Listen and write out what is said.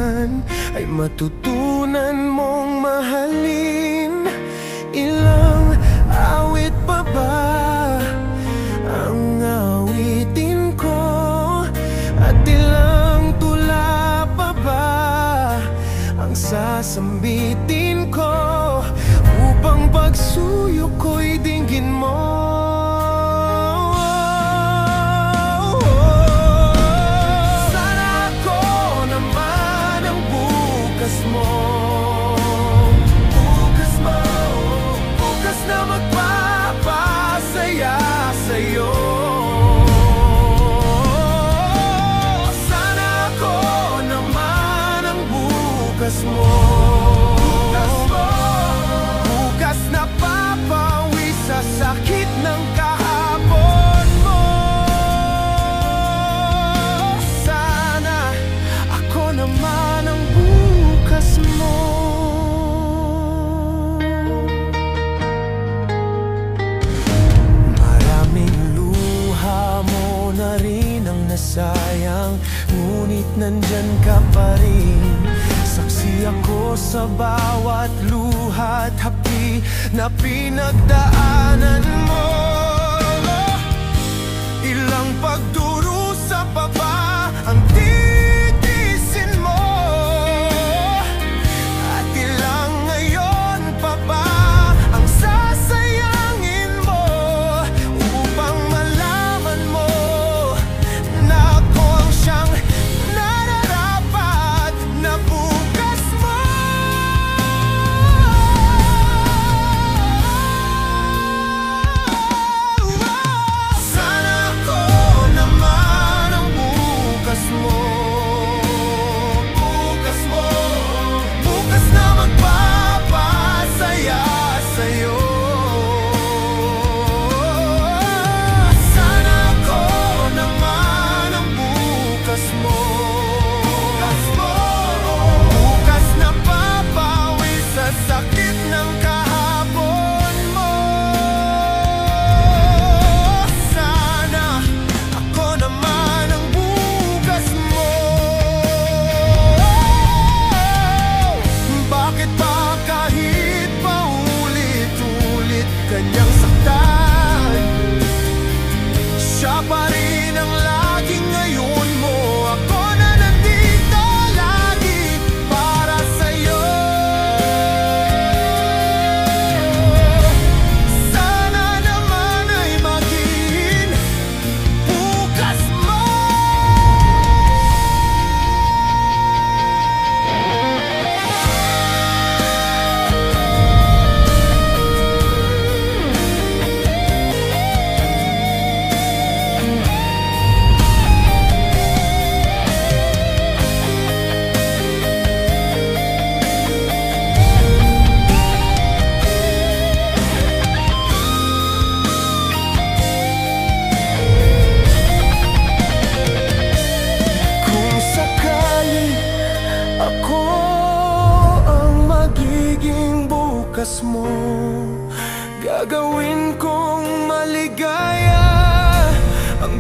kailanman ay matutunan mong mahalin. Ilang awit pa ba ang awitin ko? At ilang tula pa ba ang sasambitin ko upang pagsuyo ko'y dinggin mo? Sana ako naman ang bukas mo, bukas na magpapasaya sa'yo. Sana ako naman ang bukas mo, bukas na papawi sa sakit ng kahapon mo. Sana ako naman ang bukas mo. Maraming luha mo na rin ang nasayang, ngunit nandyan ka pa rin. Saksi ako sa bawat luha't hapdi na pinagdaanan mo. Ilang pagdurusa pa ba ang titisin mo? At ilang ngayon pa ba ang sasayangin mo upang malaman mo na ako ang siyang nararapat na bukas mo? Sana ako naman ang bukas mo, bukas na magpapasaya sa'yo. Sana ako naman ang bukas mo, bukas na papawi sa sakit ng kahapon mo. Sana ako naman ang bukas mo. Bakit ba kahit paulit-ulit kanyang saktan, siya pa rin ang laging ngayon mo? Ako na nandito lagi para sa'yo. Sana naman ay maging bukas mo. Kung sakali ako ang magiging bukas mo, gagawin kong maligaya ang